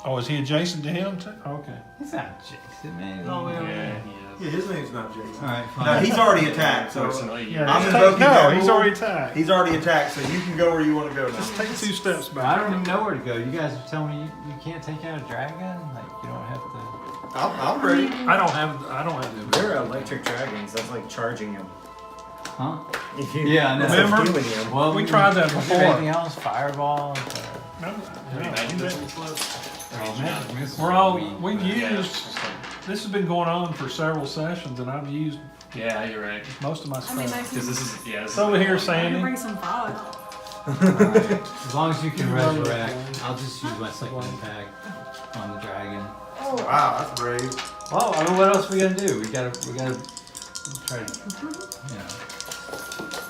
oh, is he adjacent to him too? Okay. he's not Jason, man. Yeah, he Yeah, is. his name's not Jason. All right, No, fine. he's already attacked, so Unfortunately, Yeah, I'm just invoking that no, he's rule. already attacked. he's already attacked, so you can go where you want to go now. Just take 2 steps I back. don't even know where to go. You guys are telling me you can't take out a dragon? Like you don't have to. I'm ready. I don't have. They're electric dragons. That's like charging him. Huh? If you- Yeah, I know. instead of Remember? healing him. Well, We tried that is there before. Anything else? Fireball? We're all we've used. This has been going on for several sessions, and I've used Yeah, you're right. most of my I mean, I stuff. Because can, this is this It's is over here, I can Sandy. bring some fog. As long as you can resurrect, I'll just use my second attack on the dragon. Oh, Wow, that's brave. Well, I mean, what else are we gonna do? We gotta Try to, you know.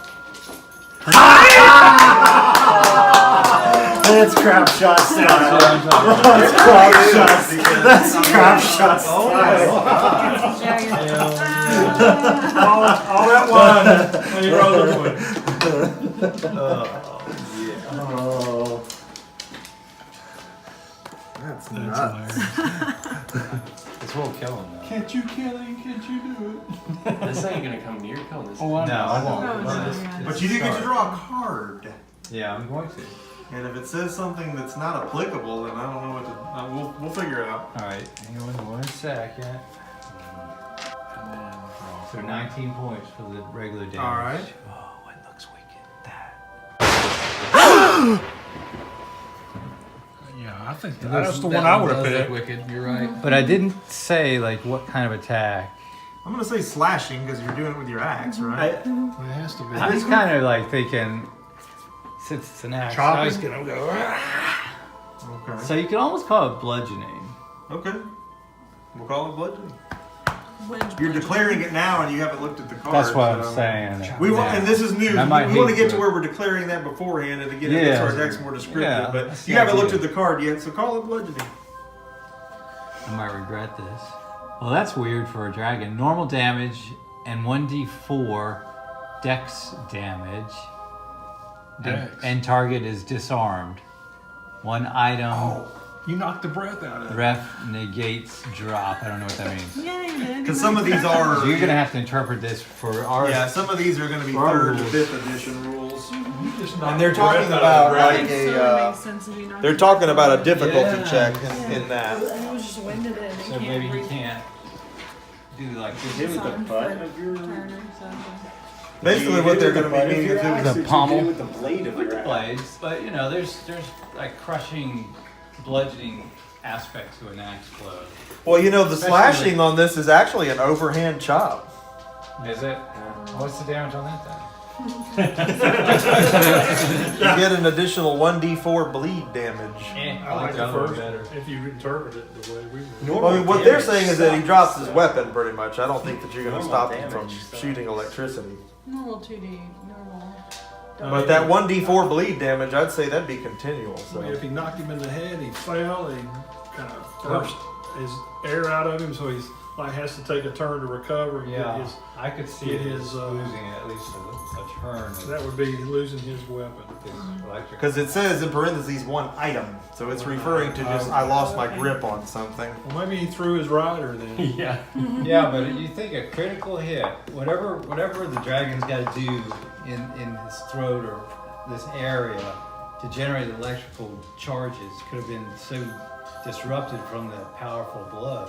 That's crap shot style. That's what I'm talking about. That's crap shot. That's crap shot style. All that wine, and you roll the one. Oh. That's That's nuts. hilarious. This will kill him though. Can't you kill him? Can't you do it? This ain't gonna come near killing this. Oh, I know. No, I won't. Oh, no, It's- yeah. it's But you do get to start. draw a card. Yeah, I'm going to. And if it says something that's not applicable, then I don't know what to. We'll figure it out. All right, hang on 1 second. So 19 points for the regular damage. All right. Oh, what looks wicked? That. Yeah, I think That that's looks- the that one I would have does look picked. Wicked. You're right. But I didn't say like what kind of attack. I'm gonna say slashing because you're doing it with your axe, right? It has to be. I was kind of like thinking, since it's an axe, I was gonna go. Okay. So you could almost call it bludgeoning. Okay. We'll call it bludgeoning. When's You're budget? declaring it now, and you haven't looked at the card. That's what I'm so- saying. We want, Yeah. and this is new. I might We want to hate get to it. where we're declaring that beforehand, and to get it Yeah. so our deck's more descriptive. Yeah, But that's you the haven't looked idea. at the card yet, so call it bludgeoning. I might regret this. Well, that's weird for a dragon. Normal damage and 1d4 dex damage. And target is disarmed. One item. You knocked the breath out of it. Ref negates drop. I don't know what that means. Yeah, you did. Because some of these are. So you're gonna have to interpret this for our. Yeah, some of these are going to be For our 3rd to rules. 5th edition rules. You just knocked And they're the breath talking out about of it. like That makes a. makes sense if you knocked They're it talking out. about a difficulty Yeah. check in that. And it was just winded in. So maybe he can't do like You did with the butt of your. Basically, what they're going to be meaning is The pommel. With the blade of with your the axe. blades, but you know, there's like crushing, bludgeoning aspects to an axe blow. Well, you know, the Especially slashing on this is actually an overhand chop. Is it? What's the damage on that then? You get an additional 1d4 bleed damage. I like the that one first better. if you interpret it the way we would. Normal Well, I mean, what they're damage saying is that he sucks. drops his weapon pretty much. I don't think that you're going to Normal stop him from damage sucks. shooting electricity. Normal 2D, normal. But that 1d4 bleed damage, I'd say that'd be continual. So. If he knocked him in the head, he fell, he kind of burst his air out of him, so he's like has to take a turn to recover and Yeah, get his. I could see get his his, losing at least a turn. So that would be losing his weapon. His electric. Because it says in parentheses one item, so it's referring to just I lost my grip on something. Well, maybe he threw his rider then. Yeah. Yeah, but you think a critical hit, whatever the dragon's got to do in his throat or this area to generate electrical charges could have been so disrupted from the powerful blow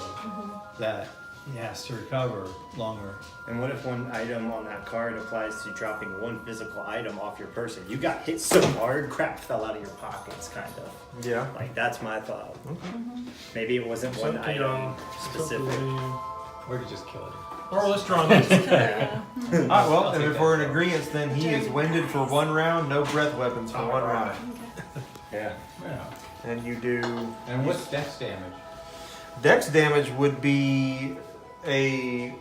that he has to recover longer. And what if one item on that card applies to dropping one physical item off your person? You got hit so hard, crap fell out of your pockets, kind of. Yeah. Like, that's my thought. Maybe it wasn't one Something, item something specific. in- Or you just kill it. Or let's draw this. Yeah. Alright, well, I'll and take if that. we're in agreement, then he is winded for 1 round, no breath weapons for 1 round. Yeah. Yeah. And you do. And what's dex damage? Dex damage would be a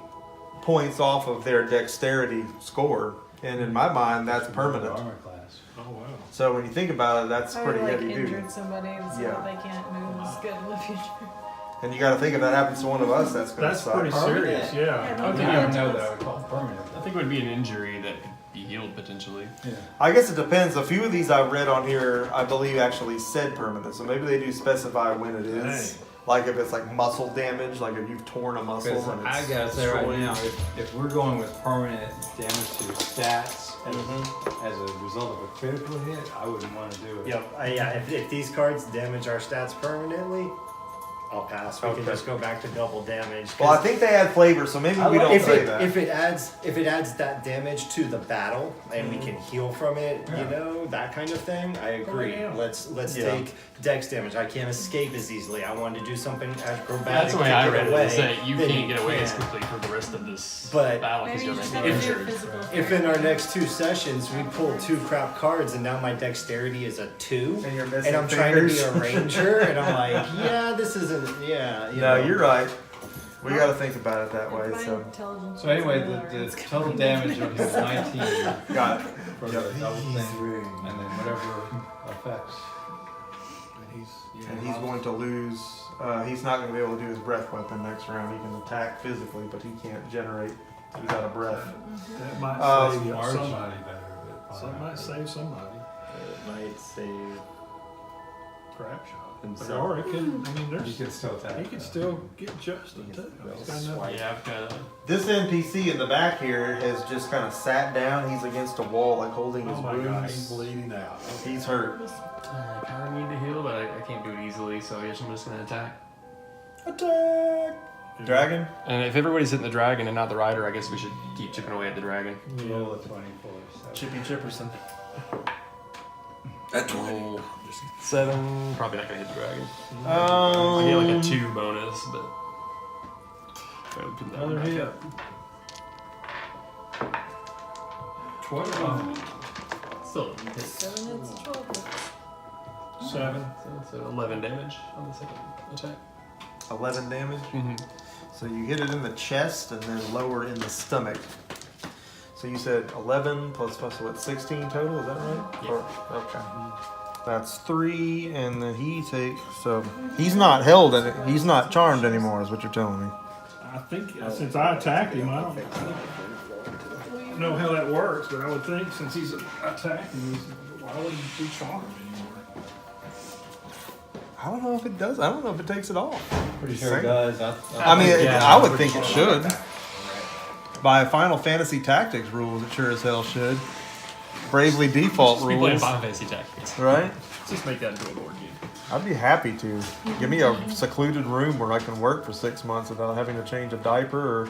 points off of their dexterity score. And in my mind, that's permanent. Armor class. Oh wow. So when you think about it, that's I pretty like heavy duty. injured somebody so Yeah. that they can't move as good in the future. And you got to think if that happens to one of us, that's going to That's suck. pretty serious, Yeah, yeah. I don't I think don't know that I would call it permanent. I think it would be an injury that could be healed potentially. Yeah. I guess it depends. A few of these I've read on here, I believe, actually said permanent. So maybe they do specify when it is. Dang. Like if it's like muscle damage, like if you've torn a muscle. Because And it's I gotta say right destroyed. now, if we're going with permanent damage to your stats as a result of a critical hit, I wouldn't want to do it. Yep. Yeah. If these cards damage our stats permanently, I'll pass. We Okay. can just go back to double damage. Well, I think they add flavor, so maybe we don't if say it, that. if it adds that damage to the battle and we can heal from it, Yeah. you know, that kind of thing, I agree. yeah. Let's Yeah. take dex damage. I can't escape as easily. I wanted to do something acrobatic. That's the way to I get read it. away, Is that you then can't get away as can. quickly for the rest of this But battle because Maybe you're you just gonna have be to do a injured. physical If in our therapy. next 2 sessions we pull 2 crap cards and now my dexterity is a 2 And you're missing and I'm trying to be fingers. a ranger and I'm like, yeah, this isn't, yeah. You No, know. you're right. We got to think about it that way. My So intelligence So anyway, was lower. the It's total damage on him is 19 got it. for the double thing, and then whatever effects. And he's going to lose. He's not going to be able to do his breath weapon next round. He can attack physically, but he can't generate. He's out of breath. That might save Marge somebody. might be better, but That might save somebody. It might save Crap shot. himself. Or it could. I mean, he there's. can still attack. He could still get Justin too. He's got enough. Yeah, I've got This NPC in the back here has just kind of sat down. He's against a wall, like holding his Oh my God, he's wounds. bleeding out. He's hurt. I kind of need to heal, but I can't do it easily, so I guess I'm just going to attack. Attack! Dragon? And if everybody's hitting the dragon and not the rider, I guess we should keep chipping away at the dragon. Roll a 24. So. Chippy Chipperson. Roll 7. Probably not going to hit the dragon. I get like a 2 bonus, but. Try to put that one Another back hit. up. 12. Still a hit. 7 hits, 12 hits. 7. So 11 damage on the second attack. 11 damage. Mm-hmm. So you hit it in the chest and then lower in the stomach. So you said 11 plus what, 16 total? Is that right? Yeah. Okay. That's 3, and then he takes. So he's not held in it. He's not charmed anymore, is what you're telling me. I think since I attacked him, I don't know how that works, but I would think since he's attacked him, why would he be charmed anymore? I don't know if it does. I don't know if it takes it off. Pretty sure it does. I mean, Yeah, I would think it should. By Final Fantasy Tactics rules, it sure as hell should. Bravely Default We play rules, Final Fantasy Tactics. right? Let's just make that into a board game. I'd be happy to. Give me a secluded room where I can work for 6 months without having to change a diaper or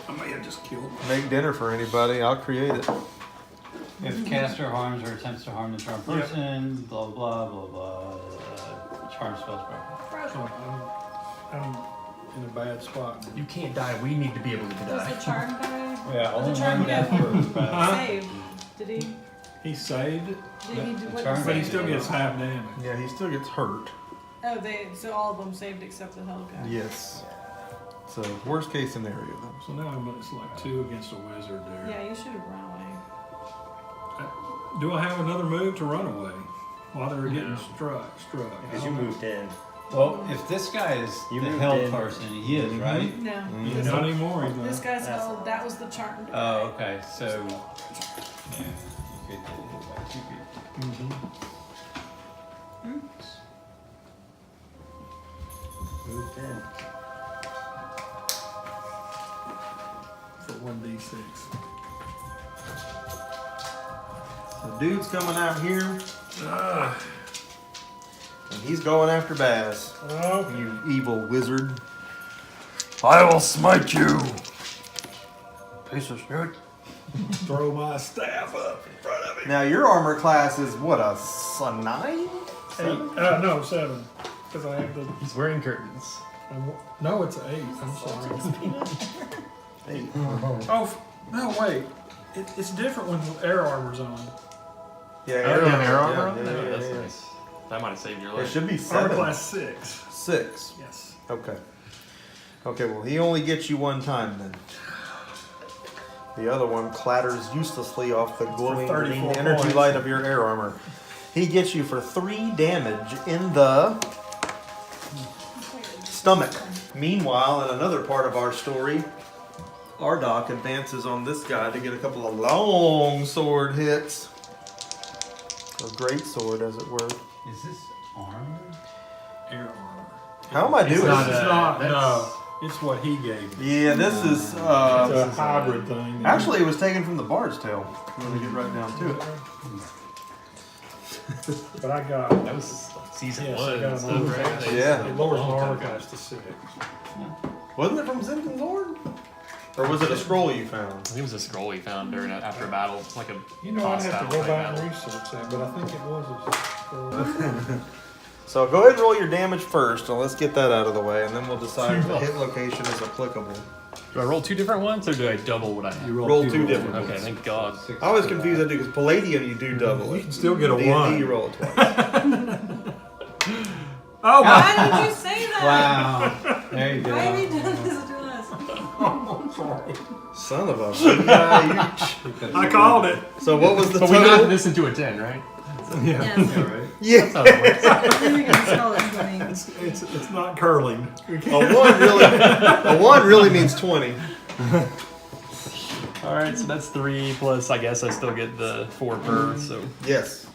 I may have just killed him. make dinner for anybody. I'll create it. If caster harms or attempts to harm the charmed person, blah blah blah blah. Charm spells broken. I'm in a bad spot. You can't die. We need to be able to Does the charm guy Yeah, only only charm one guy death save? Did he? He saved, Did he do what? charm but he Save? still gets half damage. Yeah, he still gets hurt. Oh, so all of them saved except the hell guy. Yes. So worst case scenario though. So now it's like 2 against a wizard there. Yeah, you should have run away. Do I have another move to run away while they're getting struck? Because you moved in. Well, if this guy is You the moved held in. person, he is, right? No. Yeah, not anymore. He's This not. guy's held. That was the charmed guy. Oh, okay. So, yeah, you could get hit by 2 people. Oops. Moved in. For 1d6. The dude's coming out here, and he's going after Baz. Oh, You evil wizard. I will smite you. Piece of shit. throw my staff up in front of him. Now your armor class is what, a 9? 8. No, 7. Because I have the. He's wearing curtains. No, it's 8. I'm sorry. 8. Oh, no, wait. It's different when air armor's on. Yeah, Air armor. armor? Yeah, That's yeah. nice. That might have saved your It life. should be Armor 7. class 6. 6. Yes. Okay. Okay, well, he only gets you one time then. The other one clatters uselessly off the glowing 34 green energy points. light of your air armor. He gets you for 3 damage in the stomach. Meanwhile, in another part of our story, Ardok advances on this guy to get a couple of long sword hits. Or great sword, as it were. Is this armor? Air armor. How am I doing? It's not, that's- no. It's what he gave me. Yeah, this is. It's a hybrid thing. Actually, it was taken from the Bard's Tale. When we get right down to it. But I got. That was season Yes, 1 I got and an stuff, armor right? class. Yeah. It lowers my Long time armor ago. class to 6. Wasn't it from Zinken's Lord? Or was it a scroll you found? I think it was a scroll we found during after a battle. It's like a You know, I'd have to hostile go type back and battle. research that, but I think it was a. So go ahead and roll your damage first, and let's get that out of the way, and then we'll decide if the hit location is applicable. Do I roll 2 different ones or do I double what I have? Roll 2 different Okay, ones. thank God. I was confused. I do because Palladium you do double You it. can still get a D&D 1. you roll it twice. Oh my! Why did you say that? Wow. There you go. Why have you done this to us? Sorry. Son of a guy. I called it. So what was the But we knocked total? this into a 10, right? Yes. Yeah. That's how it works. I think it's called a 20. It's not curling. A 1 really means 20. All right, so that's 3 plus. I guess I still get the 4 per. So Yes.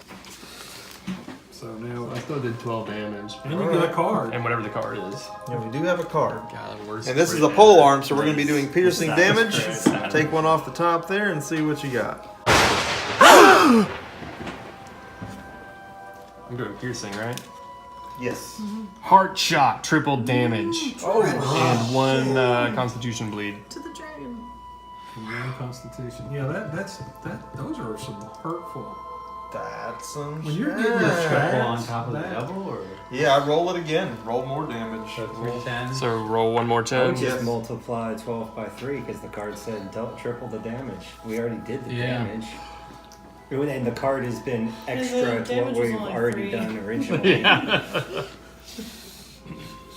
So I still did 12 damage. and you get a card. And whatever the card is. Yeah, we do have a card. God, the worst. And this is a pretty pole bad. arm, so we're going to be doing piercing Nice. damage. Nice. Take one off the top there and see what you got. I'm doing piercing, right? Yes. Heart shot, triple damage, Oh, and 1 Constitution bleed. To the dragon. Constitution. Yeah, that's those are some hurtful. That's some When you're shit. getting your Triple on strats, top of the that- double, or Yeah, I roll it again. Roll more damage. so 310? So roll 1 more I would 10. just Yes. multiply 12 by 3 because the card said triple the damage. We already did the Yeah. damage. And the card has been the extra to what damage was we've only already 3. done originally.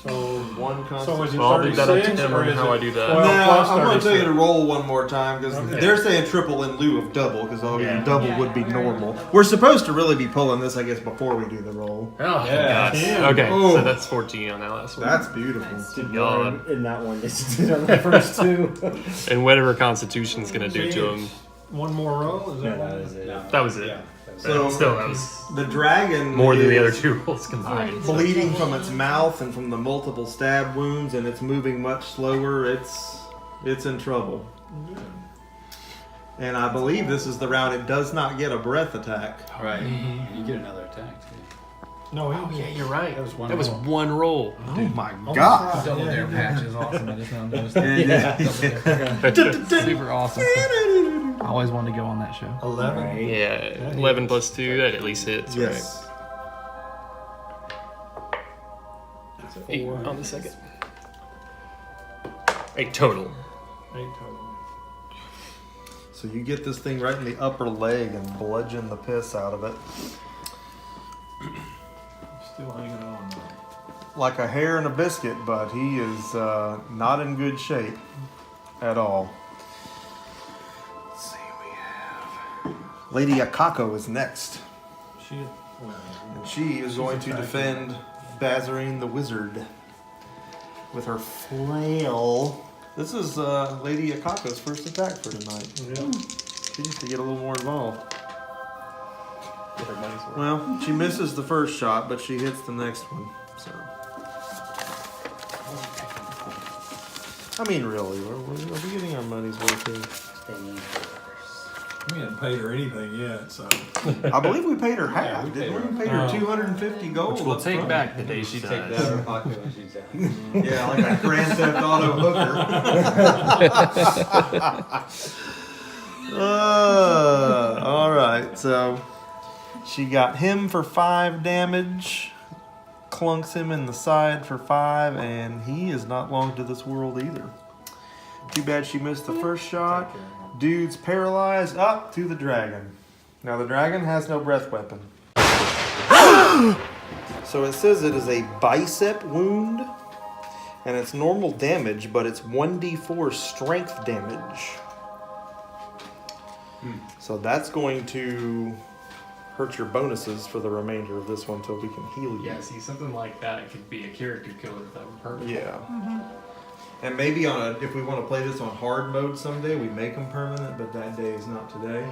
So one So constitution. is it Well, I'll do that up to 36 him or on is how it I do that. 12 No, plus I'm going to tell you 36? to roll one more time because Okay. they're saying triple in lieu of double because Yeah. double Yeah, would be we already normal. did double. We're supposed to really be pulling this, I guess, before we do the roll. Oh, Yeah. God. Okay, Oh. so that's 14 on that last one. That's beautiful. Nice. Did God. one in that one just did on the first two. And whatever Constitution's going to do to him. One more roll? Is Yeah, that that one? was it. No. That was it. Yeah. So Still, that was the dragon more than the is other 2 rolls combined. bleeding from its mouth and from the multiple stab wounds, and it's moving much slower. It's in trouble. And I believe this is the round it does not get a breath attack. Right. You get another attack too. No, Oh, yeah, you're right. That was one That was roll. 1 roll. Oh my Oh, god! that's right. Double Yeah, dare yeah. patch is awesome. I just now noticed And, that. Super awesome. I always wanted to go on that show. 11. Right. Yeah, 11 plus 2, that at least hits, yes. right? 8 on the second. 8 total. 8 total. So you get this thing right in the upper leg and bludgeon the piss out of it. Still hanging on. Like a hair in a biscuit, but he is not in good shape at all. Let's see, we have Lady Akako is next. She, well, And she is going to defend Bazarine the Wizard with her flail. This is Lady Akako's first attack for tonight. yeah. She needs to get a little more involved. Get her money's worth. Well, she misses the first shot, but she hits the next one. So, I mean, really, we're getting our money's worth here. We hadn't paid her anything yet, so. I believe we paid her half, we didn't paid we? her. We paid her Oh. 250 gold. Which we'll up take front. back the day she Take dies. that out of her pocket when she's out. Yeah, like a Grand Theft Auto hooker. All right, so she got him for 5 damage, clunks him in the side for 5, and he is not long to this world either. Too bad she missed the first shot. Dude's paralyzed. Up to the dragon. Now the dragon has no breath weapon. So it says it is a bicep wound. And it's normal damage, but it's 1d4 strength damage. So that's going to hurt your bonuses for the remainder of this one until we can heal you. Yeah, see, something like that could be a character killer if that were perfect. Yeah. And maybe if we want to play this on hard mode someday, we make them permanent, but that day is not today.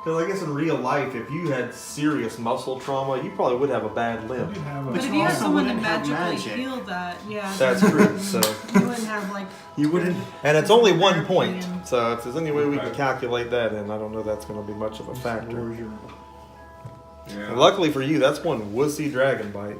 Because I guess in real life, if you had serious muscle trauma, you probably would have a bad limb. You'd have a- But if you had someone to magically heal that, yeah. That's true. So You wouldn't have like. you wouldn't, and it's only 1 Therapy point. and- So if there's any way we can calculate that in, I don't know that's going to be much of a factor. Yeah. And luckily for you, that's one wussy dragon bite.